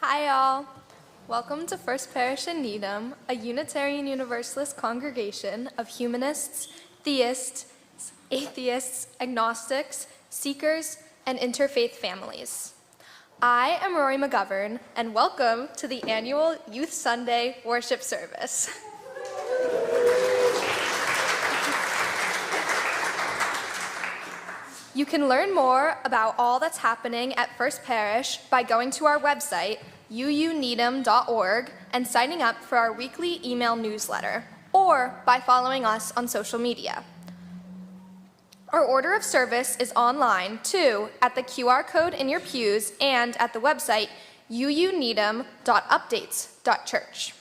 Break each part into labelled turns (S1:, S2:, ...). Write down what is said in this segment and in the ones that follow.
S1: Hi, all. Welcome to First Parish in Needham, a Unitarian Universalist congregation of humanists, theists, atheists, agnostics, seekers, and interfaith families. I am Rory McGovern, and welcome to the annual Youth Sunday worship service. You can learn more about all that's happening at First Parish by going to our website, uuneedham.org, and signing up for our weekly email newsletter, or by following us on social media. Our order of service is online, too, at the QR code in your pews and at the website, uuneedham.updates.church.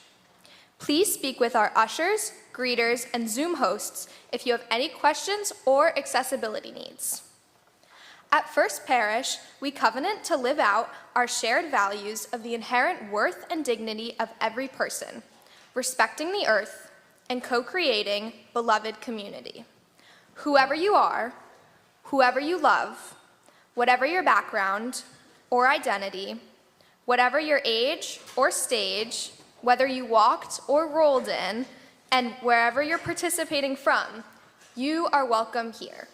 S1: Please speak with our ushers, greeters, and Zoom hosts if you have any questions or accessibility needs. At First Parish, we covenant to live out our shared values of the inherent worth and dignity of every person, respecting the earth, and co-creating beloved community. Whoever you are, whoever you love, whatever your background or identity, whatever your age or stage, whether you walked or rolled in, and wherever you're participating from, you are welcome here.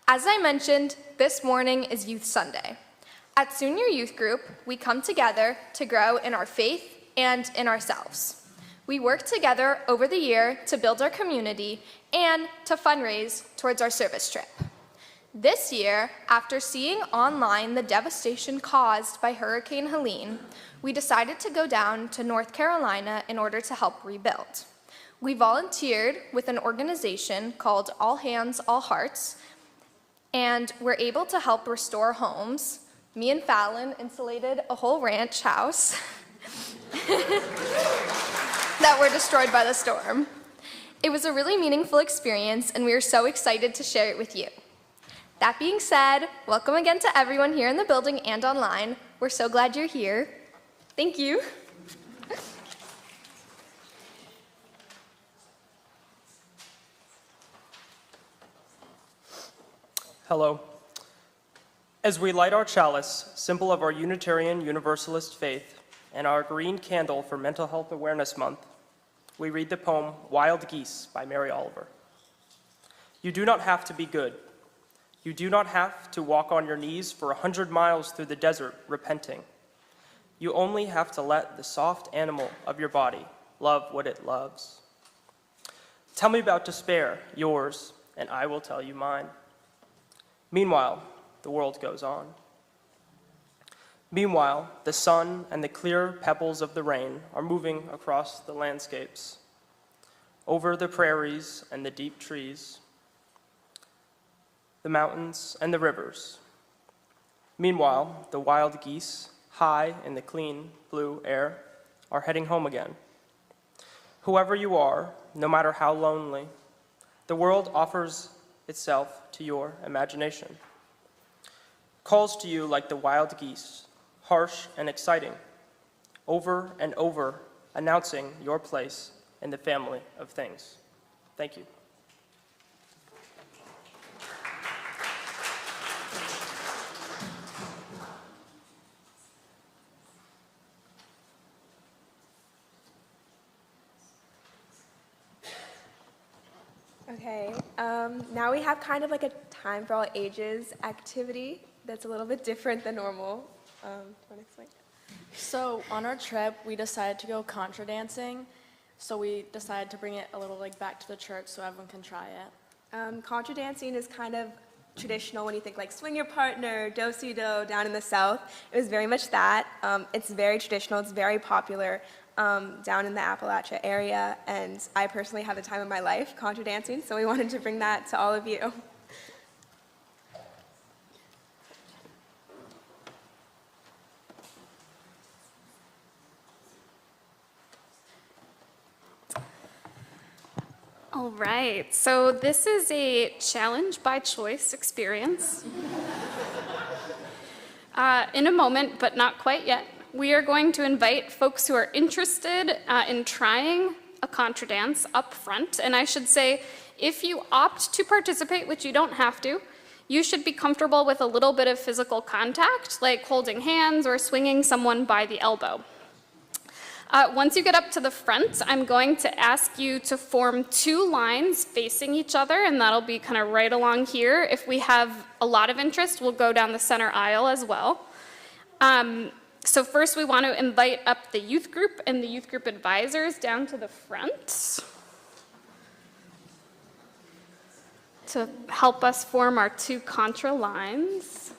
S1: As I mentioned, this morning is Youth Sunday. At Senior Youth Group, we come together to grow in our faith and in ourselves. We work together over the year to build our community and to fundraise towards our service trip. This year, after seeing online the devastation caused by Hurricane Helene, we decided to go down to North Carolina in order to help rebuild. We volunteered with an organization called All Hands, All Hearts, and we're able to help restore homes. Me and Fallon insulated a whole ranch house that were destroyed by the storm. It was a really meaningful experience, and we are so excited to share it with you. That being said, welcome again to everyone here in the building and online. We're so glad you're here. Thank you.
S2: Hello. As we light our chalice, symbol of our Unitarian Universalist faith, and our green candle for Mental Health Awareness Month, we read the poem Wild Geese by Mary Oliver. You do not have to be good. You do not have to walk on your knees for 100 miles through the desert repenting. You only have to let the soft animal of your body love what it loves. Tell me about despair, yours, and I will tell you mine. Meanwhile, the world goes on. Meanwhile, the sun and the clear pebbles of the rain are moving across the landscapes, over the prairies and the deep trees, the mountains and the rivers. Meanwhile, the wild geese, high in the clean blue air, are heading home again. Whoever you are, no matter how lonely, the world offers itself to your imagination. Calls to you like the wild geese, harsh and exciting, over and over announcing your place in the family of things. Thank you.
S3: Okay, now we have kind of like a time for all ages activity that's a little bit different than normal. Do you want to explain?
S4: So on our trip, we decided to go contra dancing. So we decided to bring it a little like back to the church so everyone can try it.
S3: Contra dancing is kind of traditional when you think like swing your partner, do-si-do down in the South. It was very much that. It's very traditional, it's very popular down in the Appalachia area, and I personally had the time of my life contra dancing, so we wanted to bring that to all of you.
S5: All right, so this is a challenge by choice experience. In a moment, but not quite yet, we are going to invite folks who are interested in trying a contra dance up front. And I should say, if you opt to participate, which you don't have to, you should be comfortable with a little bit of physical contact, like holding hands or swinging someone by the elbow. Once you get up to the front, I'm going to ask you to form 2 lines facing each other, and that'll be kind of right along here. If we have a lot of interest, we'll go down the center aisle as well. So first we want to invite up the youth group and the youth group advisors down to the front to help us form our 2 contra lines.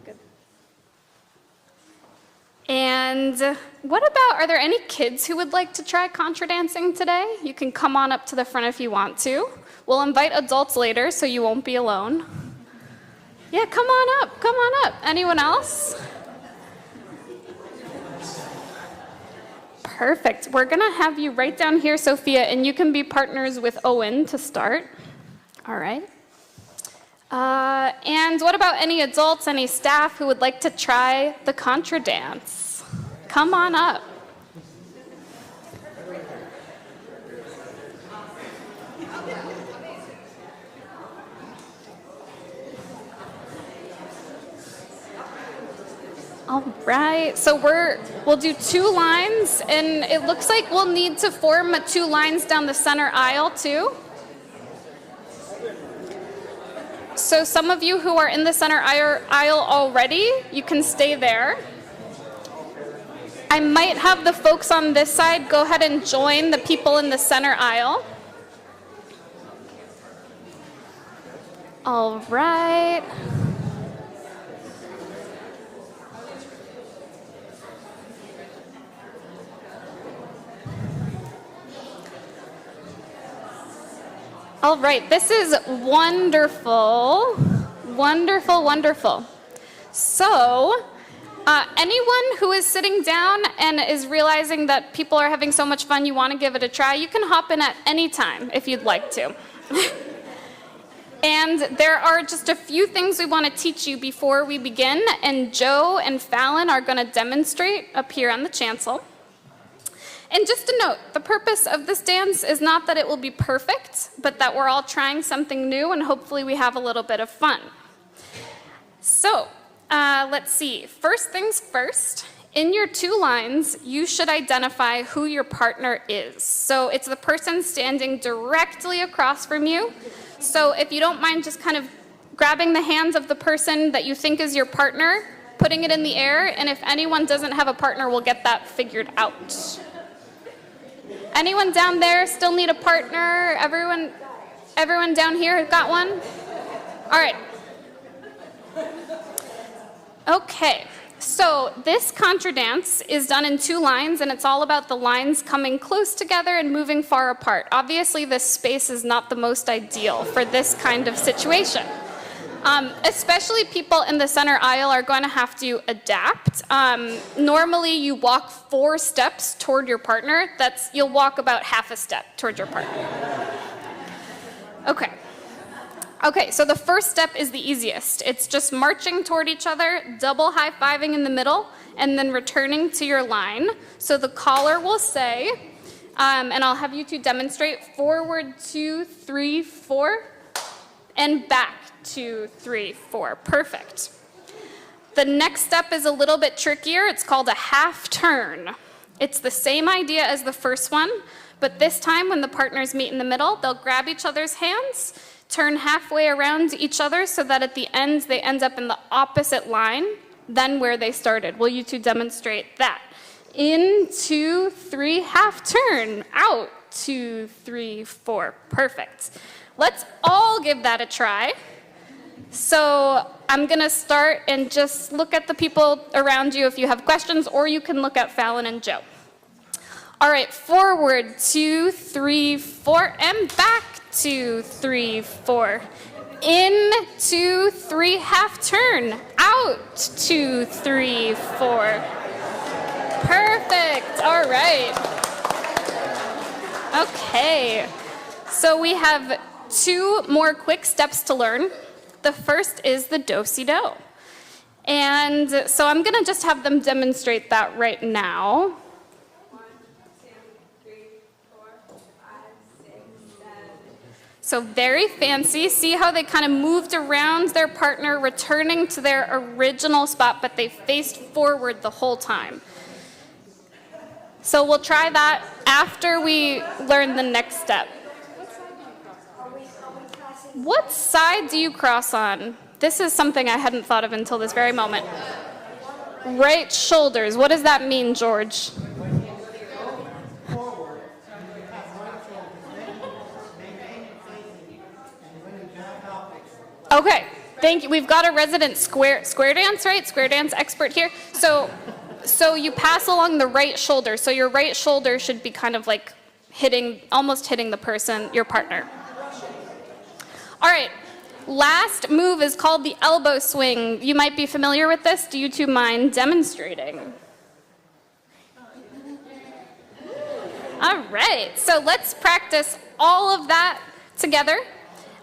S5: Good. And what about, are there any kids who would like to try contra dancing today? You can come on up to the front if you want to. We'll invite adults later so you won't be alone. Yeah, come on up, come on up. Anyone else? Perfect. We're gonna have you right down here, Sophia, and you can be partners with Owen to start. All right. And what about any adults, any staff who would like to try the contra dance? Come on up. All right, so we'll do 2 lines, and it looks like we'll need to form 2 lines down the center aisle too. So some of you who are in the center aisle already, you can stay there. I might have the folks on this side go ahead and join the people in the center aisle. All right. All right, this is wonderful, wonderful, wonderful. So, anyone who is sitting down and is realizing that people are having so much fun, you want to give it a try, you can hop in at any time if you'd like to. And there are just a few things we want to teach you before we begin, and Joe and Fallon are going to demonstrate up here on the chancel. And just a note, the purpose of this dance is not that it will be perfect, but that we're all trying something new and hopefully we have a little bit of fun. So, let's see. First things first, in your 2 lines, you should identify who your partner is. So it's the person standing directly across from you. So if you don't mind just kind of grabbing the hands of the person that you think is your partner, putting it in the air, and if anyone doesn't have a partner, we'll get that figured out. Anyone down there still need a partner? Everyone down here got one? All right. Okay, so this contra dance is done in 2 lines, and it's all about the lines coming close together and moving far apart. Obviously, this space is not the most ideal for this kind of situation. Especially people in the center aisle are going to have to adapt. Normally, you walk 4 steps toward your partner. You'll walk about half a step toward your partner. Okay. Okay, so the first step is the easiest. It's just marching toward each other, double high-fiving in the middle, and then returning to your line. So the caller will say, and I'll have you 2 demonstrate, forward 2, 3, 4, and back 2, 3, 4. Perfect. The next step is a little bit trickier. It's called a half turn. It's the same idea as the first one, but this time when the partners meet in the middle, they'll grab each other's hands, turn halfway around each other so that at the end they end up in the opposite line than where they started. Will you 2 demonstrate that? In, 2, 3, half turn. Out, 2, 3, 4. Perfect. Let's all give that a try. So I'm going to start and just look at the people around you if you have questions, or you can look at Fallon and Joe. All right, forward, 2, 3, 4, and back, 2, 3, 4. In, 2, 3, half turn. Out, 2, 3, 4. Perfect. All right. Okay. So we have 2 more quick steps to learn. The first is the do-si-do. And so I'm going to just have them demonstrate that right now.
S3: 1, 2, 3, 4, 5, 6, 7.
S5: So very fancy. See how they kind of moved around their partner, returning to their original spot, but they faced forward the whole time. So we'll try that after we learn the next step. What side do you cross on? This is something I hadn't thought of until this very moment. Right shoulders. What does that mean, George? Okay, thank you. We've got a resident square dance, right? Square dance expert here. So you pass along the right shoulder. So your right shoulder should be kind of like almost hitting the person, your partner. All right, last move is called the elbow swing. You might be familiar with this. Do you two mind demonstrating? All right, so let's practice all of that together.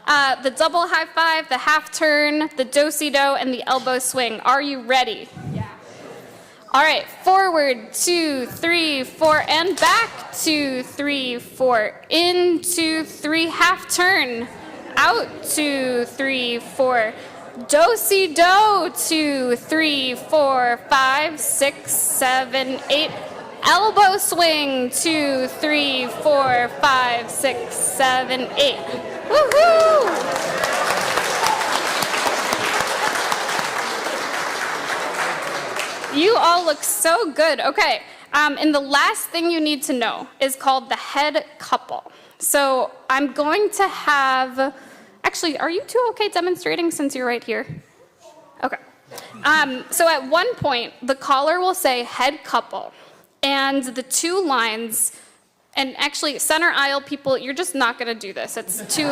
S5: The double high five, the half turn, the do-si-do, and the elbow swing. Are you ready? Yeah. All right, forward, 2, 3, 4, and back, 2, 3, 4, in, 2, 3, half turn, out, 2, 3, 4, do-si-do, 2, 3, 4, 5, 6, 7, 8, elbow swing, 2, 3, 4, 5, 6, 7, 8. Woohoo! You all look so good. Okay, and the last thing you need to know is called the head couple. So I'm going to have, actually, are you two okay demonstrating since you're right here? Okay. So at one point, the caller will say head couple, and the two lines. And actually, center aisle people, you're just not going to do this. It's too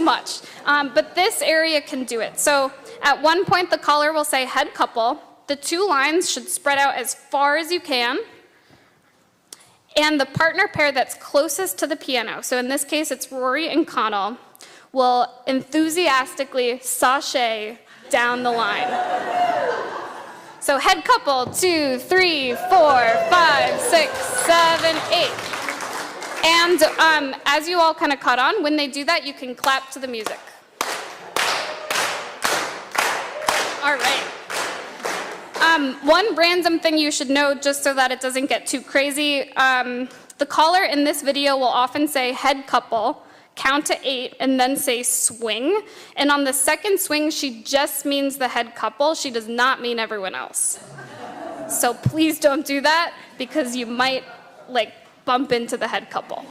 S5: much. But this area can do it. So at one point, the caller will say head couple. The two lines should spread out as far as you can. And the partner pair that's closest to the piano, so in this case, it's Rory and Connell, will enthusiastically sashay down the line. So head couple, 2, 3, 4, 5, 6, 7, 8. And as you all kind of caught on, when they do that, you can clap to the music. All right. One random thing you should know, just so that it doesn't get too crazy, the caller in this video will often say head couple, count to 8, and then say swing. And on the second swing, she just means the head couple. She does not mean everyone else. So please don't do that, because you might bump into the head couple.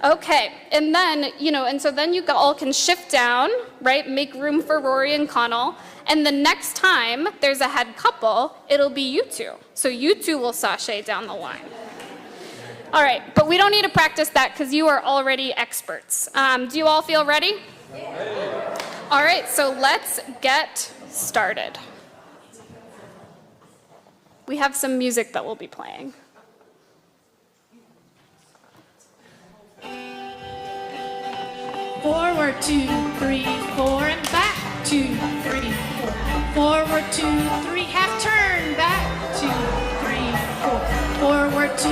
S5: Okay, and then, and so then you all can shift down, right? Make room for Rory and Connell. And the next time there's a head couple, it'll be you two. So you two will sashay down the line. All right, but we don't need to practice that because you are already experts. Do you all feel ready? Yeah. All right, so let's get started. We have some music that we'll be playing.
S6: Forward, 2, 3, 4, and back, 2, 3, 4. Forward, 2, 3, half turn, back, 2, 3, 4. Forward, 2,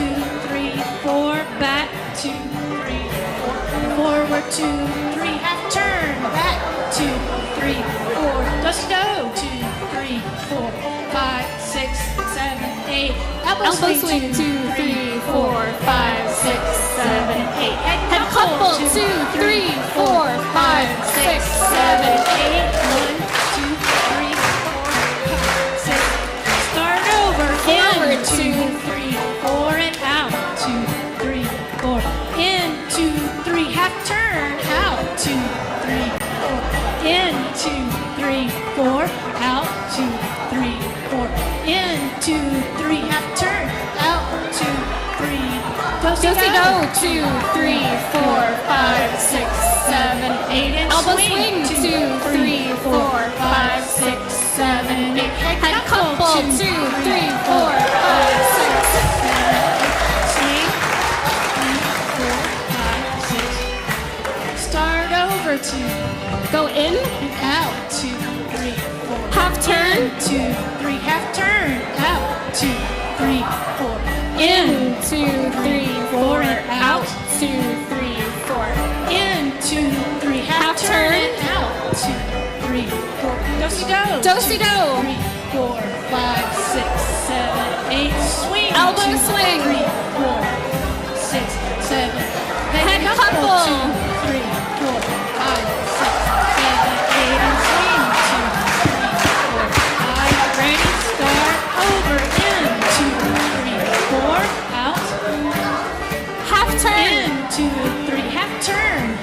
S6: 3, 4, back, 2, 3, 4. Forward, 2, 3, half turn, back, 2, 3, 4. Do-si-do, 2, 3, 4, 5, 6, 7, 8. Elbow swing, 2, 3, 4, 5, 6, 7, 8. Head couple, 2, 3, 4, 5, 6, 7, 8. 1, 2, 3, 4, 5, 6. Start over. Forward, 2, 3, 4, and out. 2, 3, 4. In, 2, 3, half turn. Out, 2, 3, 4. In, 2, 3, 4. Out, 2, 3, 4. In, 2, 3, half turn. Out, 2, 3. Do-si-do, 2, 3, 4, 5, 6, 7, 8. And
S5: elbow
S6: swing,
S5: swing, 2, 3, 4, 5, 6, 7, 8. Head couple, 2, 3, 4, 5, 6, 7, 8. Swing, 3, 4, 5, 6. Start over, 2. Go in and out, 2, 3, 4. Half turn, 2, 3, half turn. Out, 2, 3, 4. In, 2, 3, 4, and out, 2, 3, 4. Do-si-do.
S6: 3, 4, 5, 6, 7, 8. Swing.
S5: Elbow
S6: 2,
S5: swing.
S6: 3, 4, 6, 7.
S5: Head couple.
S6: 2, 3, 4, 5, 6, 7, 8. And swing. 2, 3, 4, 5. Ready, start, over. In. 2, 3, 4. Out.
S5: Half turn.
S6: In. 2, 3. Half turn.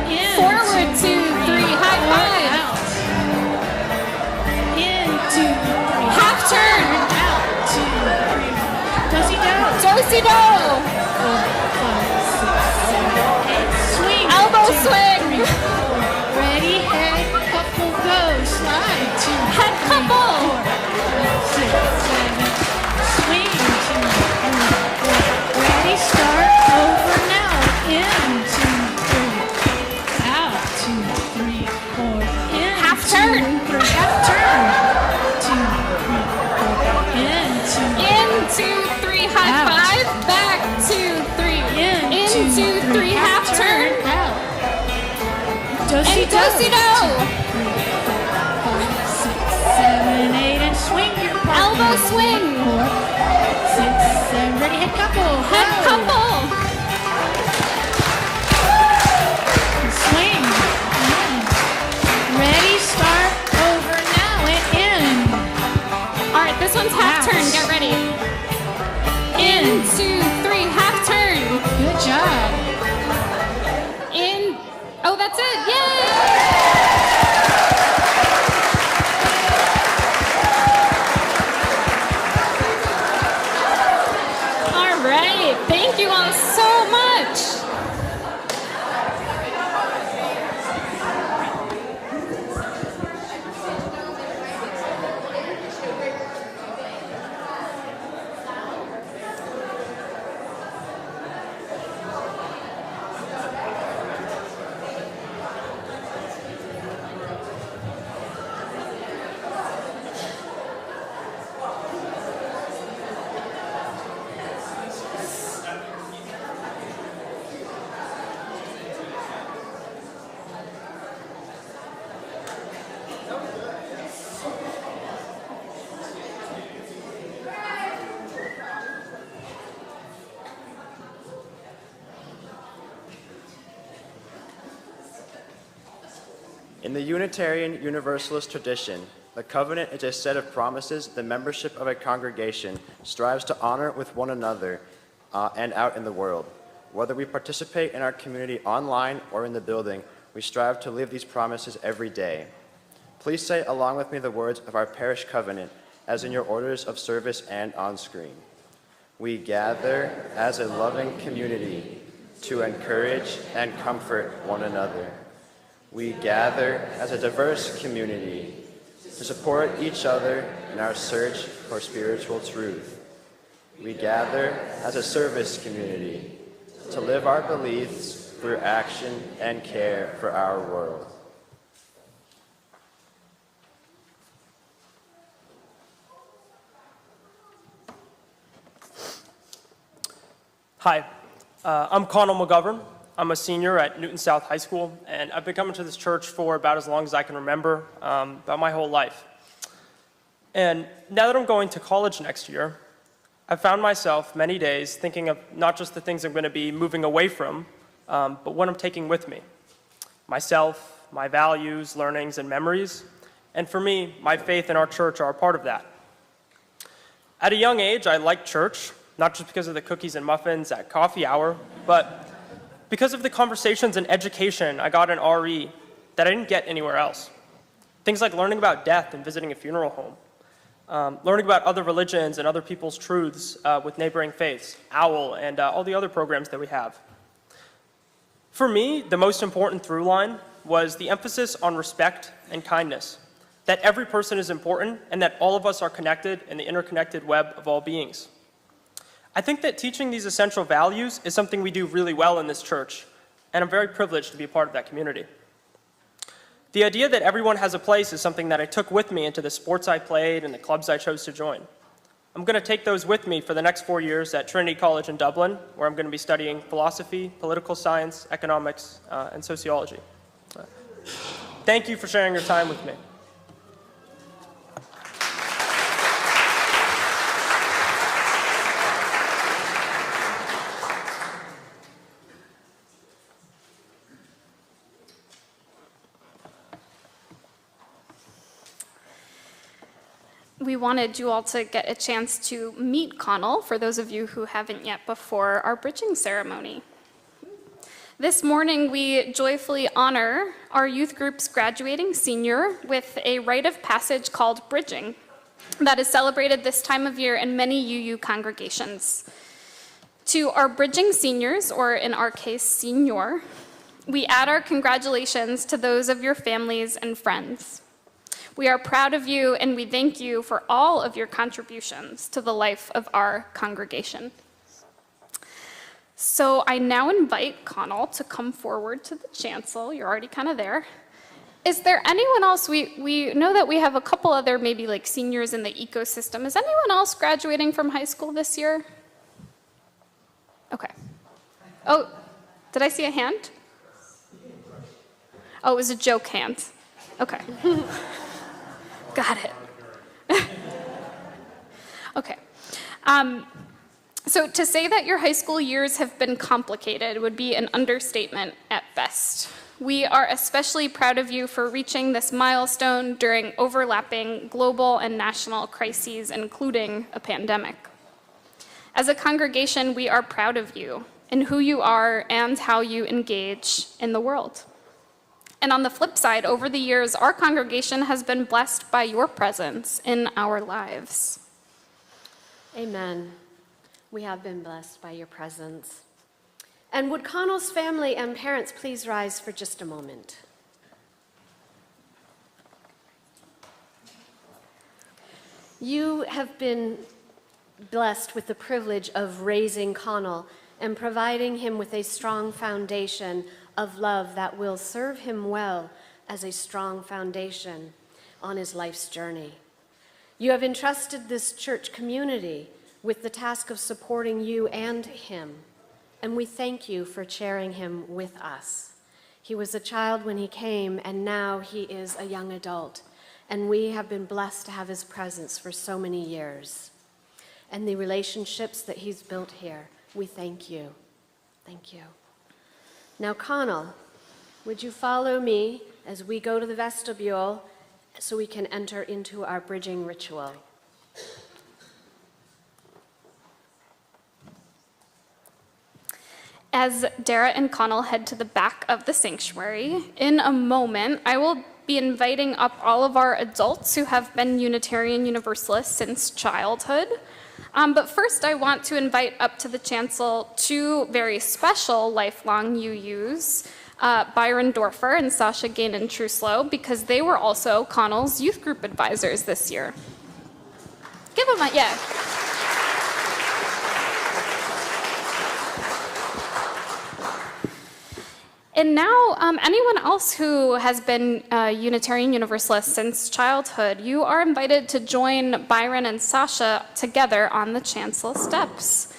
S6: In.
S5: Forward 2, 3. High five.
S6: Out. In. 2, 3.
S5: Half turn.
S6: Out. 2, 3. Do-si-do.
S5: Do-si-do.
S6: 4, 5, 6, 7, 8. Swing.
S5: Elbow
S6: 2,
S5: swing.
S6: 3, 4. Ready, head, couple, go. Slide. 2,
S5: Head
S6: 3,
S5: couple.
S6: 4, 5, 6, 7. Swing. 2, 3, 4. Ready, start, over now. In. 2, 3. Out. 2, 3, 4. In.
S5: Half
S6: 2,
S5: turn.
S6: 3. Half turn. 2, 3, 4. In. 2,
S5: In, 2, 3, high
S6: Out.
S5: five. Back, 2, 3.
S6: In.
S5: In, 2, 3, half turn.
S6: Out.
S5: And
S6: Do-si-do.
S5: do-si-do.
S6: 5, 6, 7, 8, and swing your partner.
S5: Elbow swing.
S6: 4, 6, 7. Ready, head couple.
S5: Head
S6: Go.
S5: couple.
S6: Swing. In. Ready, start, over now, and in.
S5: All right, this one's half
S6: Out.
S5: turn. Get ready. In, 2, 3, half turn.
S6: Good job.
S5: In. Oh, that's it. Yay! All right. Thank you all so much.
S7: In the Unitarian Universalist tradition, the covenant is a set of promises the membership of a congregation strives to honor with one another and out in the world. Whether we participate in our community online or in the building, we strive to live these promises every day. Please say along with me the words of our parish covenant as in your orders of service and on screen. We gather as a loving community to encourage and comfort one another. We gather as a diverse community to support each other in our search for spiritual truth. We gather as a service community to live our beliefs through action and care for our world.
S2: Hi, I'm Connell McGovern. I'm a senior at Newton South High School, and I've been coming to this church for about as long as I can remember, about my whole life. And now that I'm going to college next year, I've found myself many days thinking of not just the things I'm going to be moving away from, but what I'm taking with me. Myself, my values, learnings, and memories. And for me, my faith and our church are a part of that. At a young age, I liked church, not just because of the cookies and muffins at coffee hour, but because of the conversations and education I got in RE that I didn't get anywhere else. Things like learning about death and visiting a funeral home, learning about other religions and other people's truths with neighboring faiths, OWL, and all the other programs that we have. For me, the most important through line was the emphasis on respect and kindness, that every person is important and that all of us are connected in the interconnected web of all beings. I think that teaching these essential values is something we do really well in this church, and I'm very privileged to be a part of that community. The idea that everyone has a place is something that I took with me into the sports I played and the clubs I chose to join. I'm going to take those with me for the next 4 years at Trinity College in Dublin, where I'm going to be studying philosophy, political science, economics, and sociology. Thank you for sharing your time with me.
S5: We wanted you all to get a chance to meet Connell, for those of you who haven't yet, before our bridging ceremony. This morning, we joyfully honor our youth group's graduating senior with a rite of passage called Bridging that is celebrated this time of year in many UU congregations. To our bridging seniors, or in our case, senior, we add our congratulations to those of your families and friends. We are proud of you, and we thank you for all of your contributions to the life of our congregation. So I now invite Connell to come forward to the chancel. You're already kind of there. Is there anyone else? We know that we have a couple other maybe like seniors in the ecosystem. Is anyone else graduating from high school this year? Okay. Oh, did I see a hand? Oh, it was a joke hand. Okay. Got it. Okay. So to say that your high school years have been complicated would be an understatement at best. We are especially proud of you for reaching this milestone during overlapping global and national crises, including a pandemic. As a congregation, we are proud of you in who you are and how you engage in the world. And on the flip side, over the years, our congregation has been blessed by your presence in our lives.
S8: Amen. We have been blessed by your presence. And would Connell's family and parents please rise for just a moment? You have been blessed with the privilege of raising Connell and providing him with a strong foundation of love that will serve him well as a strong foundation on his life's journey. You have entrusted this church community with the task of supporting you and him, and we thank you for sharing him with us. He was a child when he came, and now he is a young adult, and we have been blessed to have his presence for so many years. And the relationships that he's built here, we thank you. Thank you. Now, Connell, would you follow me as we go to the vestibule so we can enter into our bridging ritual?
S5: As Dara and Connell head to the back of the sanctuary, in a moment, I will be inviting up all of our adults who have been Unitarian Universalists since childhood. But first, I want to invite up to the chancel two very special lifelong UUs, Byron Dorfer and Sasha Gainen-Truslow, because they were also Connell's youth group advisors this year. Give them a, yeah. And now, anyone else who has been Unitarian Universalist since childhood, you are invited to join Byron and Sasha together on the chancel steps.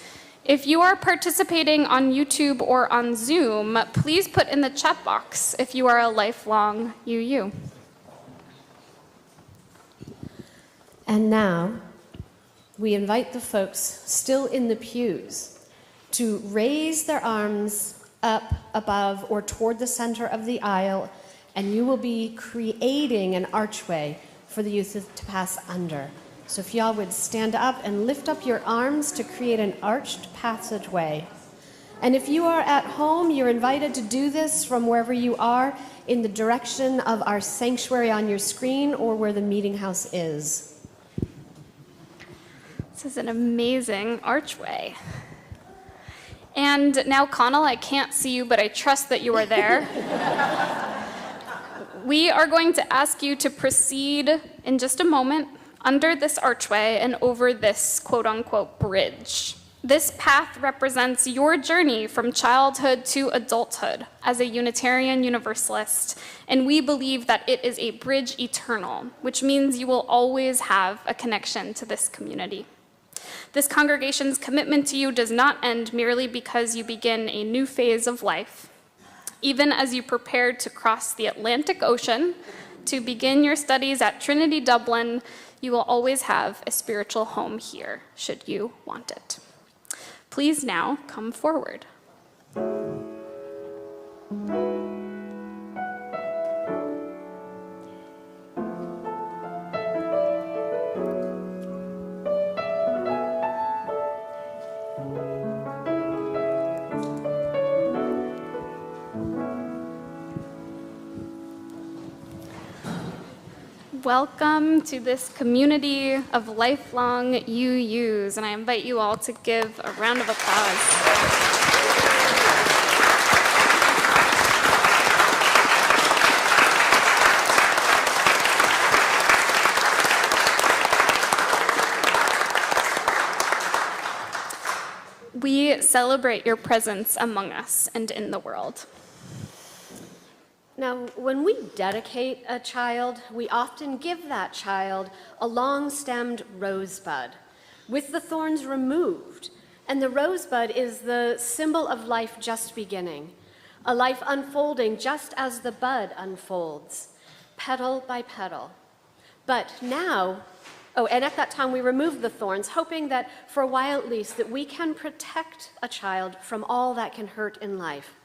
S5: If you are participating on YouTube or on Zoom, please put in the chat box if you are a lifelong UU.
S8: And now, we invite the folks still in the pews to raise their arms up above or toward the center of the aisle, and you will be creating an archway for the youth to pass under. So if y'all would stand up and lift up your arms to create an arched passageway. And if you are at home, you're invited to do this from wherever you are in the direction of our sanctuary on your screen or where the meeting house is.
S5: This is an amazing archway. And now, Connell, I can't see you, but I trust that you are there. We are going to ask you to proceed in just a moment under this archway and over this quote-unquote bridge. This path represents your journey from childhood to adulthood as a Unitarian Universalist, and we believe that it is a bridge eternal, which means you will always have a connection to this community. This congregation's commitment to you does not end merely because you begin a new phase of life. Even as you prepare to cross the Atlantic Ocean to begin your studies at Trinity Dublin, you will always have a spiritual home here, should you want it. Please now come forward. Welcome to this community of lifelong UUs, and I invite you all to give a round of applause. We celebrate your presence among us and in the world.
S8: Now, when we dedicate a child, we often give that child a long-stemmed rosebud with the thorns removed. And the rosebud is the symbol of life just beginning, a life unfolding just as the bud unfolds, petal by petal. But now, and at that time we remove the thorns, hoping that for a while at least, that we can protect a child from all that can hurt in life.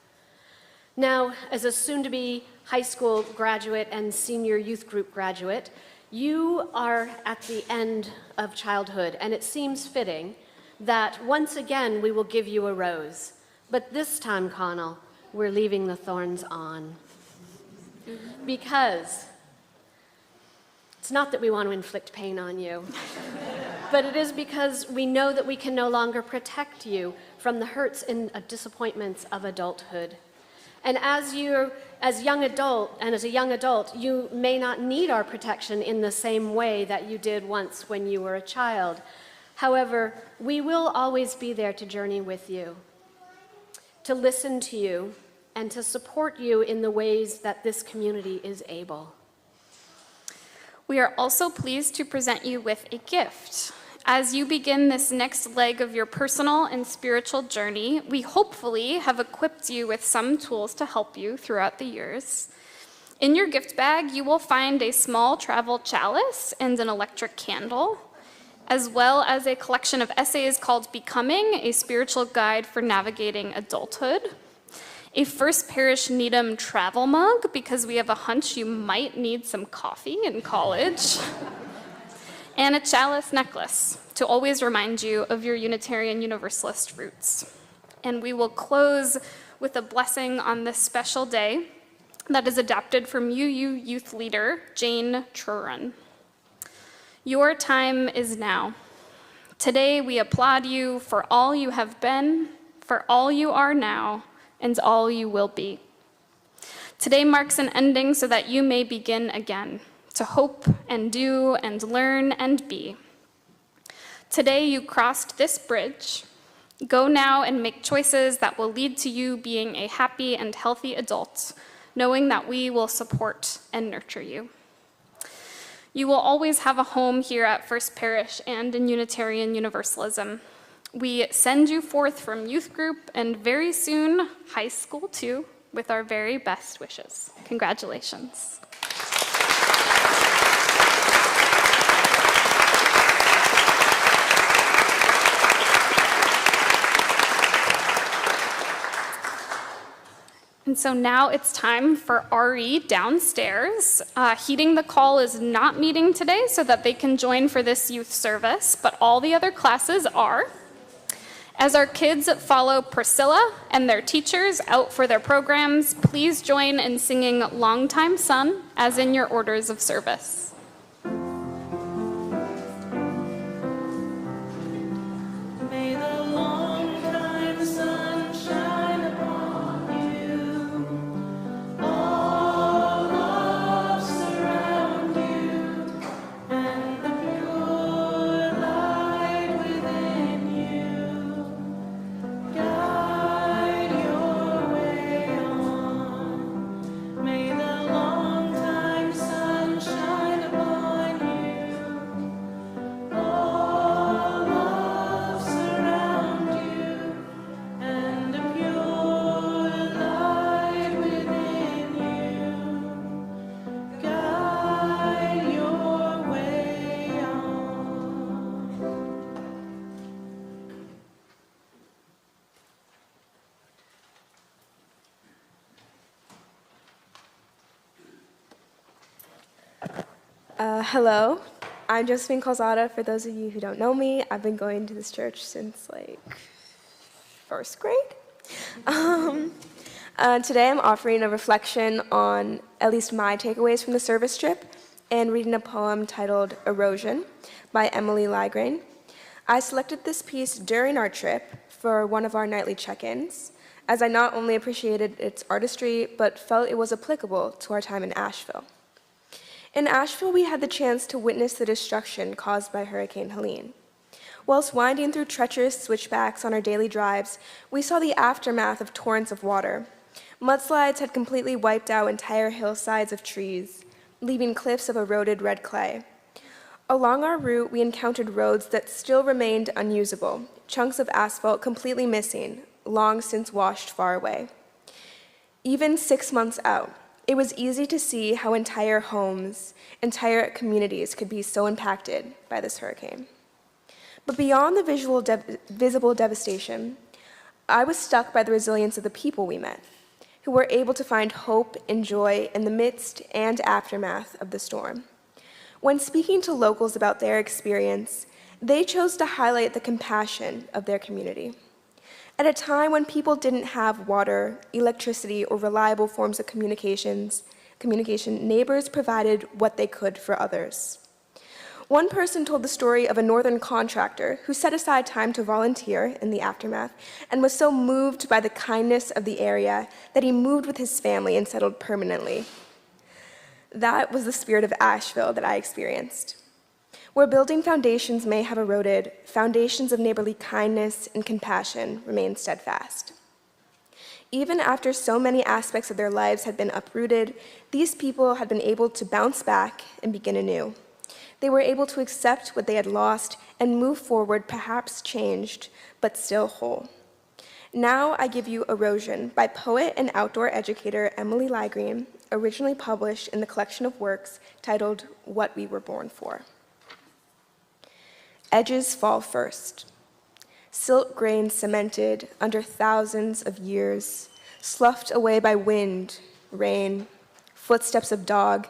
S8: Now, as a soon-to-be high school graduate and senior youth group graduate, you are at the end of childhood, and it seems fitting that once again we will give you a rose. But this time, Connell, we're leaving the thorns on. Because it's not that we want to inflict pain on you, but it is because we know that we can no longer protect you from the hurts and disappointments of adulthood. And as a young adult, you may not need our protection in the same way that you did once when you were a child. However, we will always be there to journey with you, to listen to you, and to support you in the ways that this community is able.
S5: We are also pleased to present you with a gift. As you begin this next leg of your personal and spiritual journey, we hopefully have equipped you with some tools to help you throughout the years. In your gift bag, you will find a small travel chalice and an electric candle, as well as a collection of essays called Becoming, a Spiritual Guide for Navigating Adulthood, a First Parish Needham travel mug, because we have a hunch you might need some coffee in college, and a chalice necklace to always remind you of your Unitarian Universalist roots. And we will close with a blessing on this special day that is adapted from UU youth leader Jane Truran. Your time is now. Today we applaud you for all you have been, for all you are now, and all you will be. Today marks an ending so that you may begin again, to hope and do and learn and be. Today you crossed this bridge. Go now and make choices that will lead to you being a happy and healthy adult, knowing that we will support and nurture you. You will always have a home here at First Parish and in Unitarian Universalism. We send you forth from youth group and very soon high school too, with our very best wishes. Congratulations. And so now it's time for RE downstairs. Heeding the Call is not meeting today so that they can join for this youth service, but all the other classes are. As our kids follow Priscilla and their teachers out for their programs, please join in singing Long Time Son as in your orders of service.
S9: May the long time sun shine upon you. All love surround you, and the pure light within you guide your way on. May the long time sun shine upon you.
S3: Hello, I'm Josephine Calzada. For those of you who don't know me, I've been going to this church since like first grade. Today I'm offering a reflection on at least my takeaways from the service trip and reading a poem titled Erosion by Emily Lygrain. I selected this piece during our trip for one of our nightly check-ins, as I not only appreciated its artistry, but felt it was applicable to our time in Asheville. In Asheville, we had the chance to witness the destruction caused by Hurricane Helene. Whilst winding through treacherous switchbacks on our daily drives, we saw the aftermath of torrents of water. Mudslides had completely wiped out entire hillsides of trees, leaving cliffs of eroded red clay. Along our route, we encountered roads that still remained unusable, chunks of asphalt completely missing, long since washed far away. Even 6 months out, it was easy to see how entire homes, entire communities could be so impacted by this hurricane. But beyond the visible devastation, I was struck by the resilience of the people we met, who were able to find hope and joy in the midst and aftermath of the storm. When speaking to locals about their experience, they chose to highlight the compassion of their community. At a time when people didn't have water, electricity, or reliable forms of communication, neighbors provided what they could for others. One person told the story of a northern contractor who set aside time to volunteer in the aftermath and was so moved by the kindness of the area that he moved with his family and settled permanently. That was the spirit of Asheville that I experienced. Where building foundations may have eroded, foundations of neighborly kindness and compassion remain steadfast. Even after so many aspects of their lives had been uprooted, these people had been able to bounce back and begin anew. They were able to accept what they had lost and move forward, perhaps changed, but still whole. Now I give you Erosion by poet and outdoor educator Emily Lygrain, originally published in the collection of works titled What We Were Born For. Edges fall first. Silt grains cemented under thousands of years, sloughed away by wind, rain, footsteps of dog,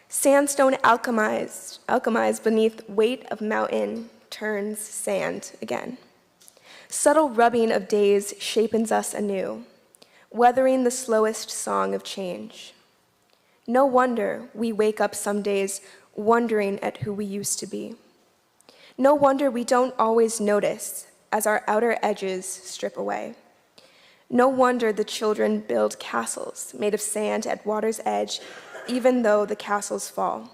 S3: sandstone alchemized beneath weight of mountain turns sand again. Subtle rubbing of days shapens us anew, weathering the slowest song of change. No wonder we wake up some days wondering at who we used to be. No wonder we don't always notice as our outer edges strip away. No wonder the children build castles made of sand at water's edge, even though the castles fall.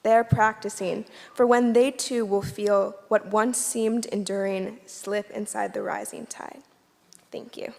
S3: They're practicing for when they too will feel what once seemed enduring slip inside the rising tide. Thank you.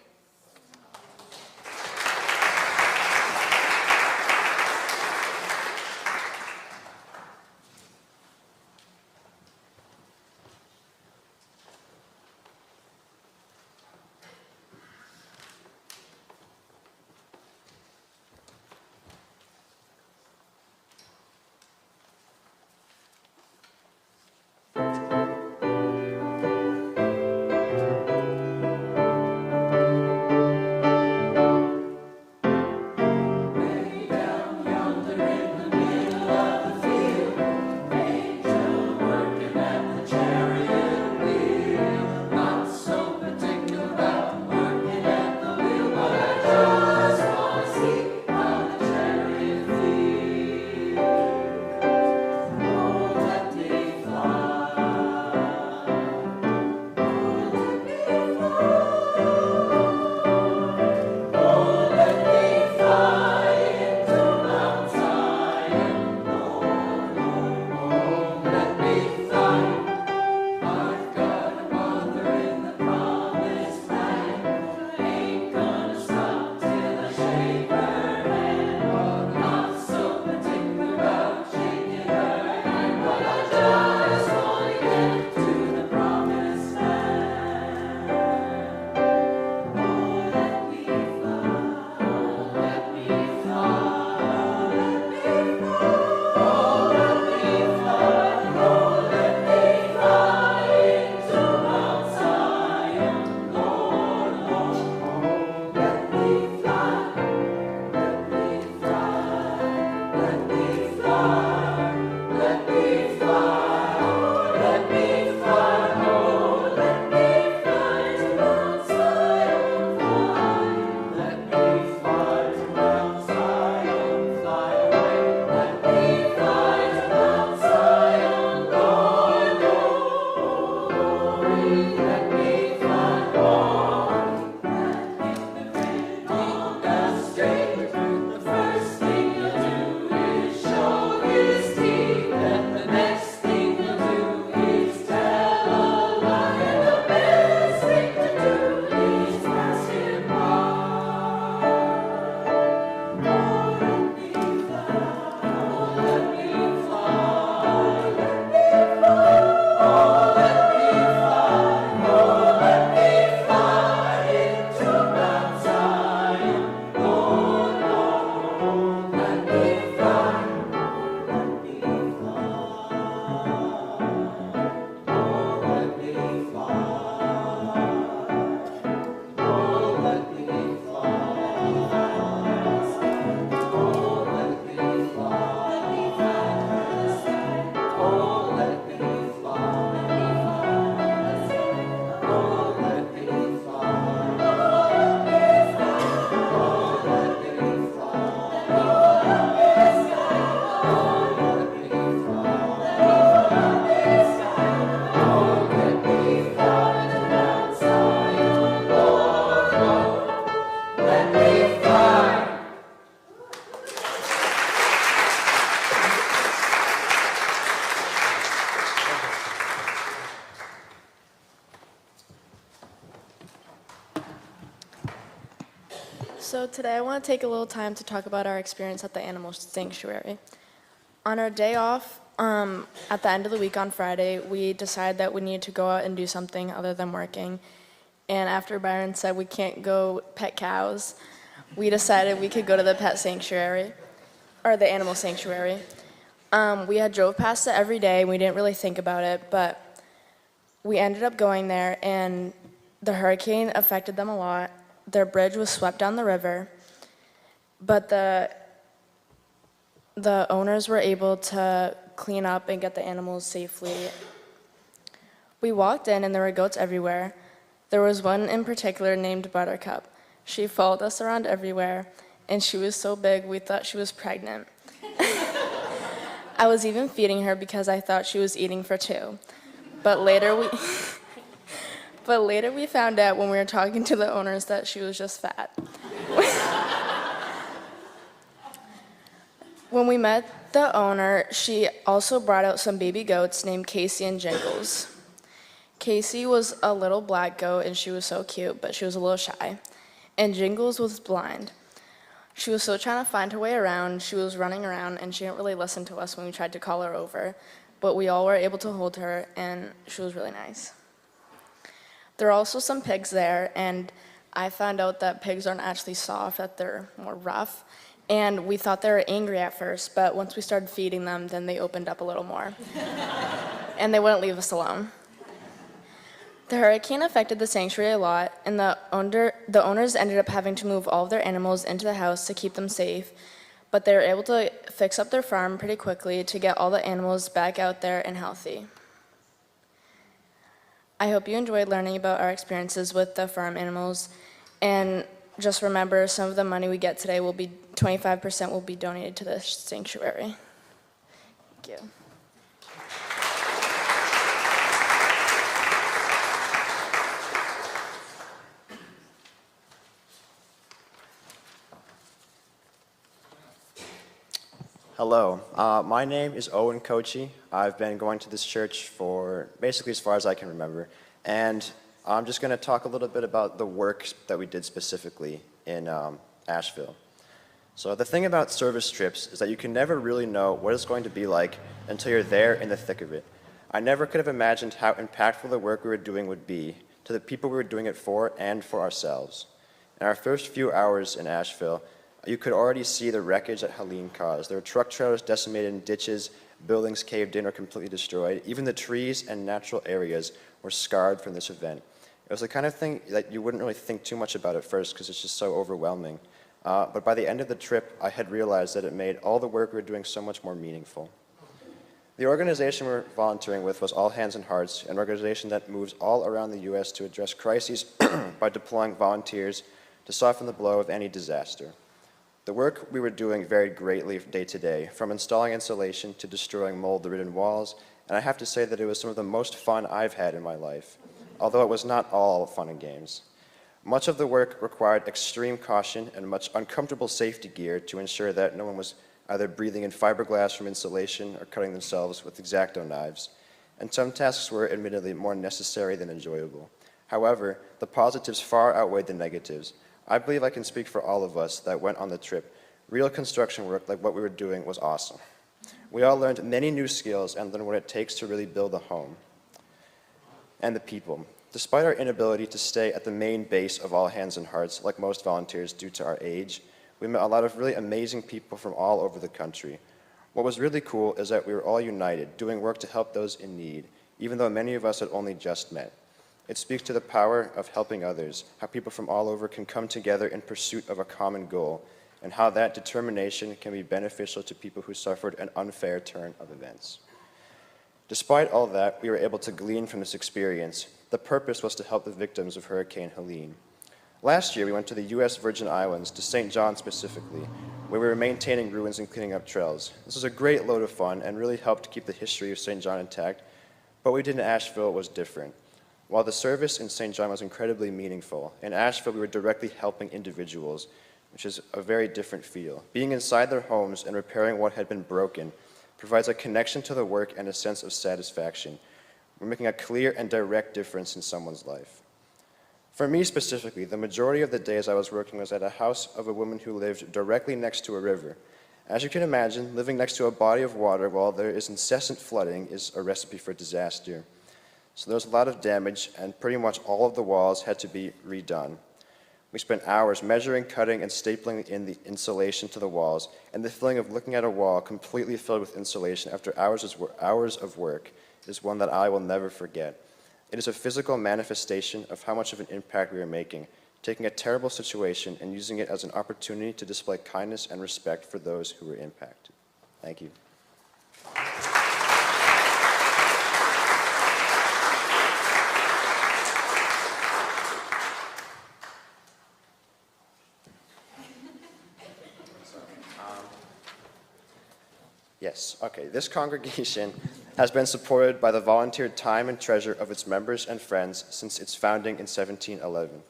S4: So today I want to take a little time to talk about our experience at the animal sanctuary. On our day off, at the end of the week on Friday, we decided that we needed to go out and do something other than working. And after Byron said we can't go pet cows, we decided we could go to the pet sanctuary, or the animal sanctuary. We had drove past it every day, and we didn't really think about it, but we ended up going there, and the hurricane affected them a lot. Their bridge was swept down the river, but the owners were able to clean up and get the animals safely. We walked in, and there were goats everywhere. There was one in particular named Buttercup. She followed us around everywhere, and she was so big we thought she was pregnant. I was even feeding her because I thought she was eating for two. But later we found out when we were talking to the owners that she was just fat. When we met the owner, she also brought out some baby goats named Casey and Jingles. Casey was a little black goat, and she was so cute, but she was a little shy. And Jingles was blind. She was still trying to find her way around. She was running around, and she didn't really listen to us when we tried to call her over. But we all were able to hold her, and she was really nice. There are also some pigs there, and I found out that pigs aren't actually soft, that they're more rough. And we thought they were angry at first, but once we started feeding them, then they opened up a little more. And they wouldn't leave us alone. The hurricane affected the sanctuary a lot, and the owners ended up having to move all of their animals into the house to keep them safe, but they were able to fix up their farm pretty quickly to get all the animals back out there and healthy. I hope you enjoyed learning about our experiences with the farm animals, and just remember, some of the money we get today will be 25% will be donated to the sanctuary. Thank you.
S7: Hello, my name is Owen Kochi. I've been going to this church for basically as far as I can remember, and I'm just going to talk a little bit about the work that we did specifically in Asheville. So the thing about service trips is that you can never really know what it's going to be like until you're there in the thick of it. I never could have imagined how impactful the work we were doing would be to the people we were doing it for and for ourselves. In our first few hours in Asheville, you could already see the wreckage that Helene caused. There were truck trailers decimated in ditches, buildings caved in or completely destroyed. Even the trees and natural areas were scarred from this event. It was the kind of thing that you wouldn't really think too much about at first because it's just so overwhelming. But by the end of the trip, I had realized that it made all the work we were doing so much more meaningful. The organization we were volunteering with was All Hands and Hearts, an organization that moves all around the U.S. to address crises by deploying volunteers to soften the blow of any disaster. The work we were doing varied greatly day to day, from installing insulation to destroying mold-ridden walls, and I have to say that it was some of the most fun I've had in my life, although it was not all fun and games. Much of the work required extreme caution and much uncomfortable safety gear to ensure that no one was either breathing in fiberglass from insulation or cutting themselves with X-Acto knives, and some tasks were admittedly more necessary than enjoyable. However, the positives far outweighed the negatives. I believe I can speak for all of us that went on the trip. Real construction work like what we were doing was awesome. We all learned many new skills and learned what it takes to really build a home and the people. Despite our inability to stay at the main base of All Hands and Hearts, like most volunteers due to our age, we met a lot of really amazing people from all over the country. What was really cool is that we were all united, doing work to help those in need, even though many of us had only just met. It speaks to the power of helping others, how people from all over can come together in pursuit of a common goal, and how that determination can be beneficial to people who suffered an unfair turn of events. Despite all that we were able to glean from this experience, the purpose was to help the victims of Hurricane Helene. Last year, we went to the U.S. Virgin Islands, to St. John specifically, where we were maintaining ruins and cleaning up trails. This was a great load of fun and really helped keep the history of St. John intact, but what we did in Asheville was different. While the service in St. John was incredibly meaningful, in Asheville we were directly helping individuals, which is a very different feel. Being inside their homes and repairing what had been broken provides a connection to the work and a sense of satisfaction. We're making a clear and direct difference in someone's life. For me specifically, the majority of the days I was working was at a house of a woman who lived directly next to a river. As you can imagine, living next to a body of water while there is incessant flooding is a recipe for disaster. So there was a lot of damage, and pretty much all of the walls had to be redone. We spent hours measuring, cutting, and stapling in the insulation to the walls, and the feeling of looking at a wall completely filled with insulation after hours of work is one that I will never forget. It is a physical manifestation of how much of an impact we are making, taking a terrible situation and using it as an opportunity to display kindness and respect for those who were impacted. Thank you. Yes, okay. This congregation has been supported by the volunteered time and treasure of its members and friends since its founding in 1711.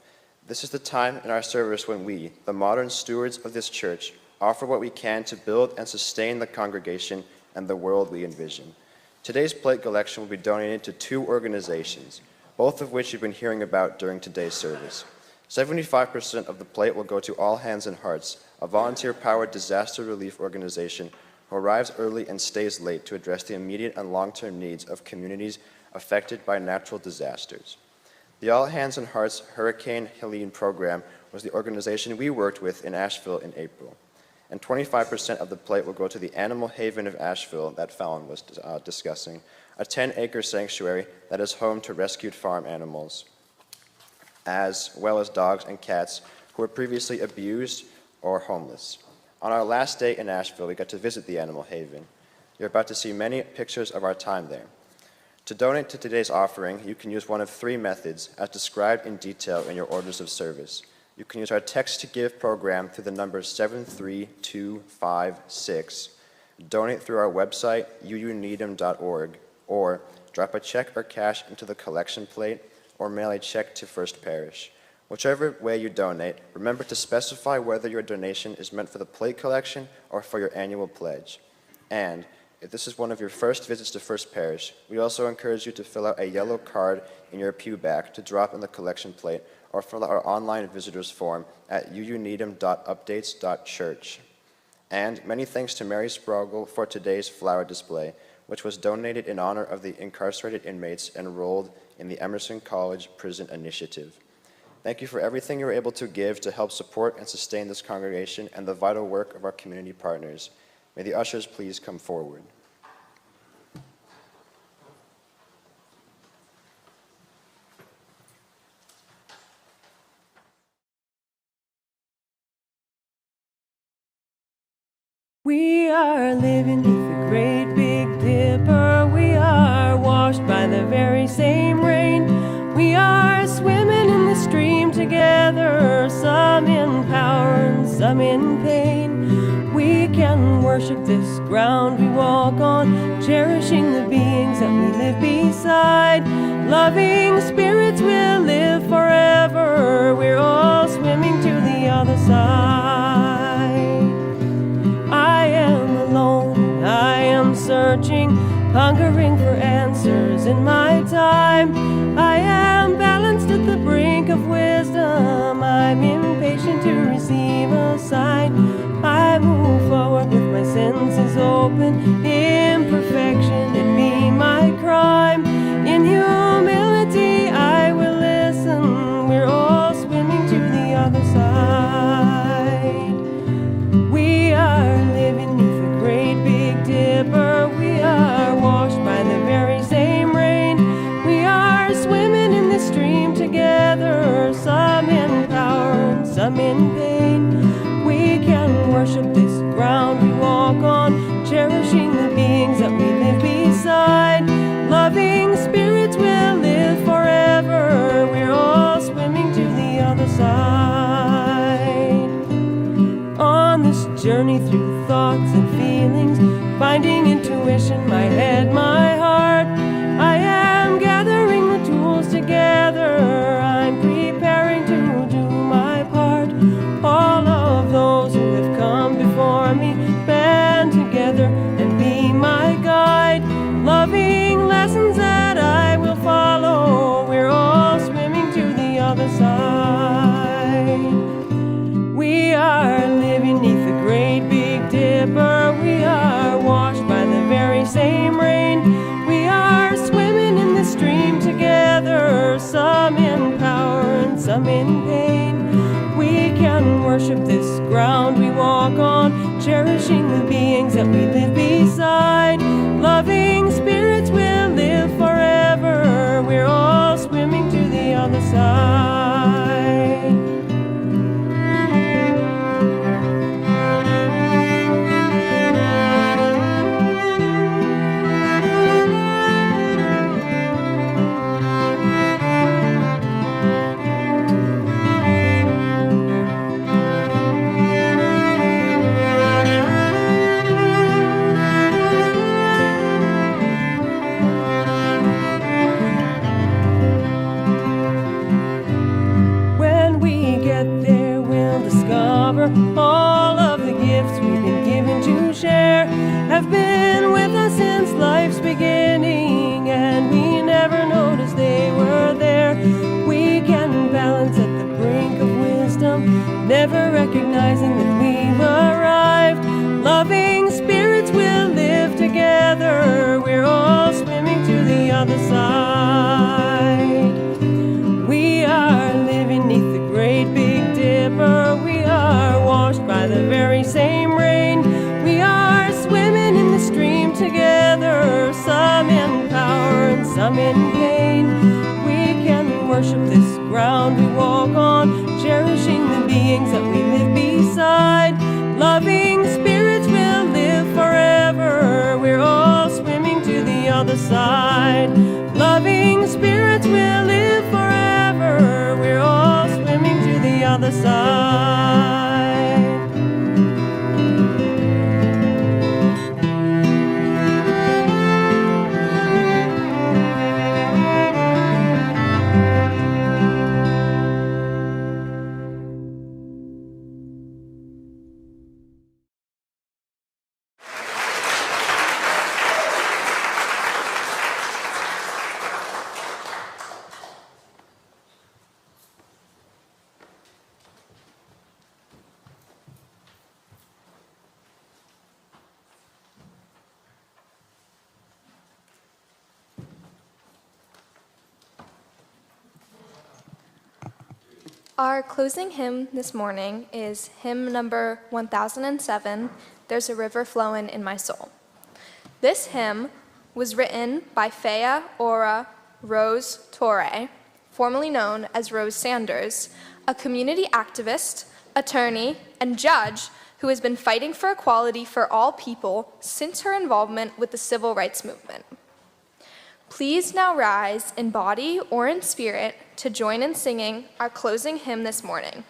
S7: This is the time in our service when we, the modern stewards of this church, offer what we can to build and sustain the congregation and the world we envision. Today's plate collection will be donated to 2 organizations, both of which you've been hearing about during today's service. 75% of the plate will go to All Hands and Hearts, a volunteer-powered disaster relief organization who arrives early and stays late to address the immediate and long-term needs of communities affected by natural disasters. The All Hands and Hearts Hurricane Helene program was the organization we worked with in Asheville in April. And 25% of the plate will go to the Animal Haven of Asheville that Fallon was discussing, a 10-acre sanctuary that is home to rescued farm animals, as well as dogs and cats who were previously abused or homeless. On our last day in Asheville, we got to visit the Animal Haven. You're about to see many pictures of our time there. To donate to today's offering, you can use one of 3 methods as described in detail in your orders of service. You can use our Text to Give program through the number 73256, donate through our website, uuneedham.org, or drop a check or cash into the collection plate, or mail a check to First Parish. Whichever way you donate, remember to specify whether your donation is meant for the plate collection or for your annual pledge. And if this is one of your first visits to First Parish, we also encourage you to fill out a yellow card in your pew back to drop in the collection plate, or fill out our online visitors form at uuneedham.updates.church. And many thanks to Mary Sprogel for today's flower display, which was donated in honor of the incarcerated inmates enrolled in the Emerson College Prison Initiative. Thank you for everything you were able to give to help support and sustain this congregation and the vital work of our community partners. May the ushers please come forward.
S9: We are living beneath the great big dipper. We are washed by the very same rain. We are swimming in the stream together, some in power and some in pain. We can worship this ground we walk on, cherishing the beings that we live beside. Loving spirits will live forever. We're all swimming to the other side. I am alone, I am searching, hungering for answers in my time. I am balanced at the brink of wisdom. I'm impatient to receive a sign. I move forward with my senses open. Imperfection, it be my crime. In humility, I will listen. We're all swimming to the other side. We are living beneath the great big dipper. We are washed by the very same rain. We are swimming in the stream together, some in power and some in pain. We can worship this ground we walk on, cherishing the beings that we live beside. mission, my head, my heart. I am gathering the tools together. I'm preparing to do my part. All of those who have come before me, band together and be my guide. Loving lessons that I will follow. We're all swimming to the other side. We are living neath the great Big Dipper. We are washed by the very same rain. We are swimming in the stream together, some in power and some in pain. We can worship this ground we walk on, cherishing the beings that we live beside. Loving spirits will live forever. We're all swimming to the other side. When we get there, we'll discover all of the gifts we've been given to share have been with us since life's beginning, and we never noticed they were there. We can balance at the brink of wisdom, never recognizing that we've arrived. Loving spirits will live together. We're all swimming to the other side. We are living neath the great Big Dipper. We are washed by the very same rain. We are swimming in the stream together, some in power and some in pain. We can worship this ground we walk on, cherishing the beings that we live beside. Loving spirits will live forever. We're all swimming to the other side. Loving spirits will live forever. We're all swimming to the other side.
S1: Our closing hymn this morning is hymn number 1007, There's a River Flowin' in My Soul. This hymn was written by Faya Ora Rose Torre, formerly known as Rose Sanders, a community activist, attorney, and judge who has been fighting for equality for all people since her involvement with the civil rights movement. Please now rise in body or in spirit to join in singing our closing hymn this morning.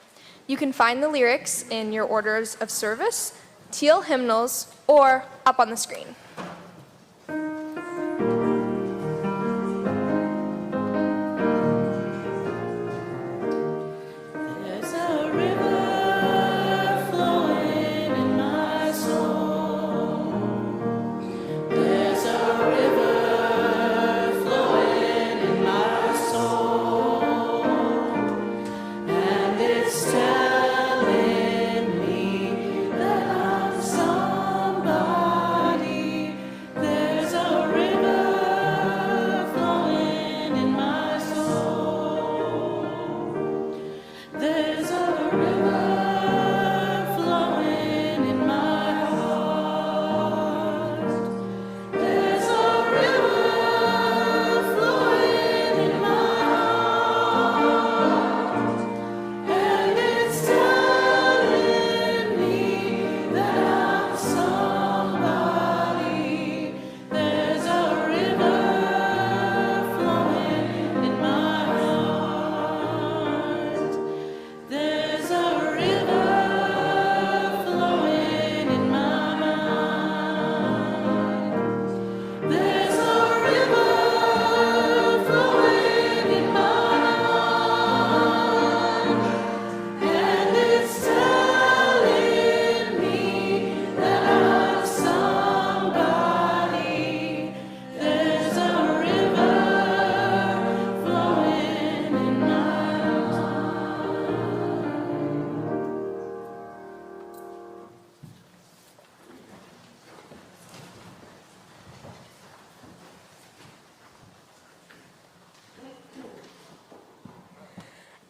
S1: You can find the lyrics in your orders of service, teal hymnals, or up on the screen.
S6: There's a river flowing in my soul. There's a river flowing in my soul, and it's telling me that I'm somebody.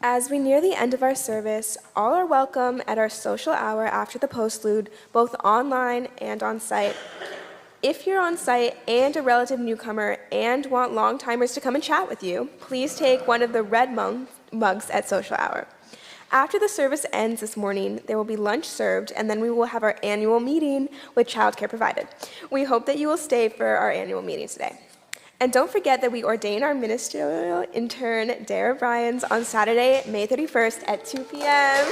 S3: As we near the end of our service, all are welcome at our social hour after the postlude, both online and on site. If you're on site and a relative newcomer and want long-timers to come and chat with you, please take one of the red mugs at social hour. After the service ends this morning, there will be lunch served, and then we will have our annual meeting with childcare provided. We hope that you will stay for our annual meeting today. And don't forget that we ordain our ministerial intern, Dara Bryans, on Saturday, May 31st at 2 p.m.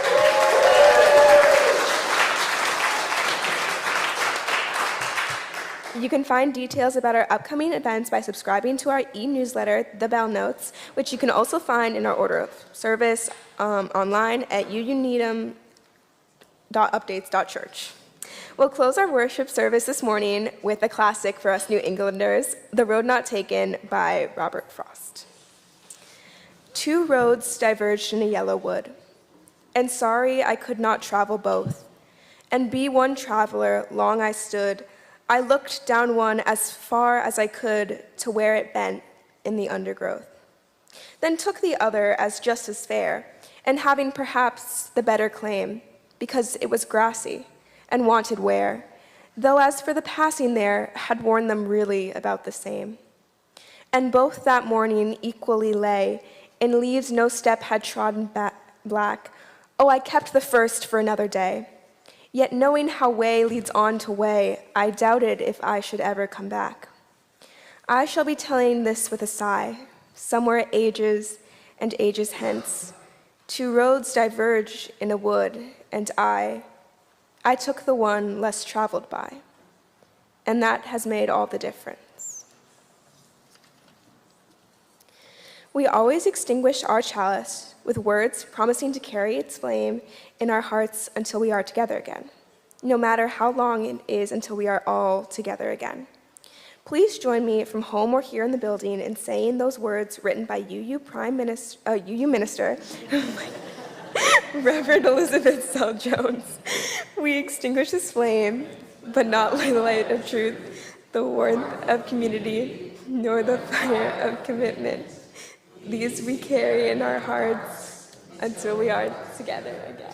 S3: You can find details about our upcoming events by subscribing to our e-newsletter, The Bell Notes, which you can also find in our order of service online at uuneedham.updates.church. We'll close our worship service this morning with a classic for us New Englanders, The Road Not Taken by Robert Frost. Two roads diverged in a yellow wood, and sorry I could not travel both. And be one traveler, long I stood. I looked down one as far as I could to where it bent in the undergrowth. Then took the other as just as fair, and having perhaps the better claim, because it was grassy and wanted wear, though as for the passing there, had worn them really about the same. And both that morning equally lay, in leaves no step had trodden black. Oh, I kept the first for another day. Yet knowing how way leads on to way, I doubted if I should ever come back. I shall be telling this with a sigh, somewhere ages and ages hence. Two roads diverge in a wood, and I took the one less traveled by, and that has made all the difference. We always extinguish our chalice with words promising to carry its flame in our hearts until we are together again, no matter how long it is until we are all together again. Please join me from home or here in the building in saying those words written by UU Minister, Reverend Elizabeth Sell Jones. We extinguish this flame, but not by the light of truth, the warmth of community, nor the fire of commitment. These we carry in our hearts until we are together again.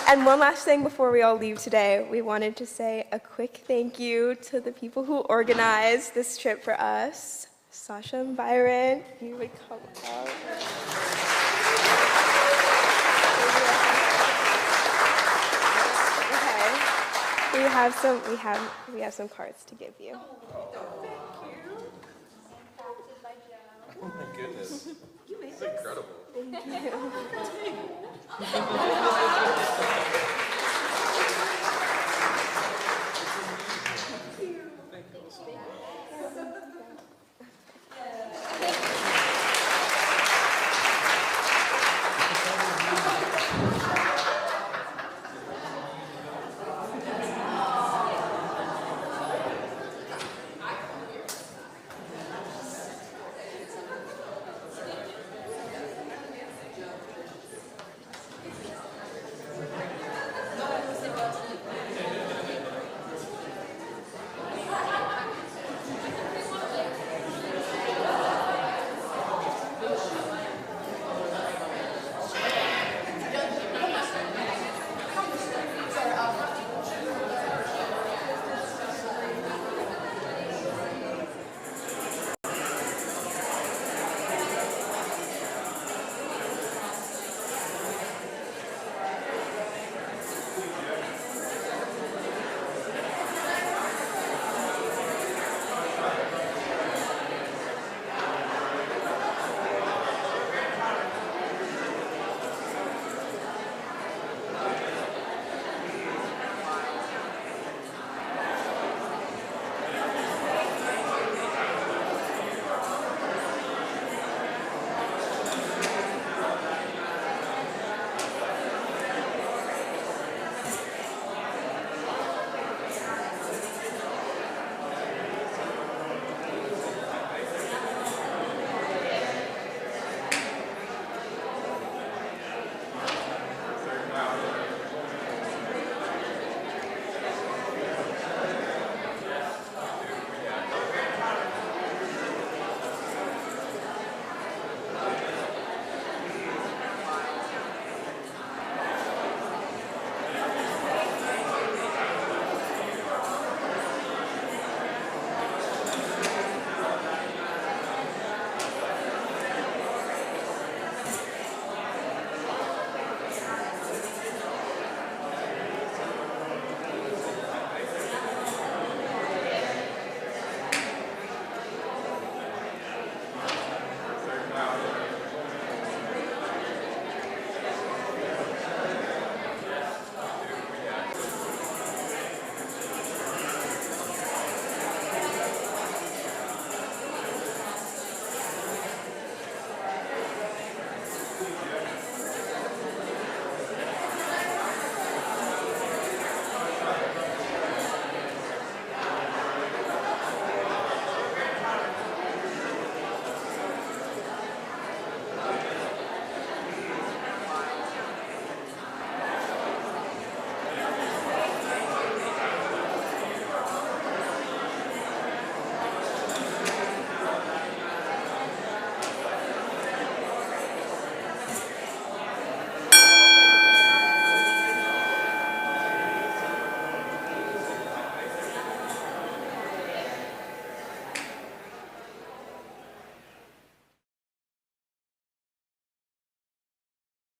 S3: And one last thing before we all leave today, we wanted to say a quick thank you to the people who organized this trip for us. Sasha and Byron, if you would come up. Okay. We have some cards to give you.
S10: Oh my goodness. This is incredible.
S3: Thank you.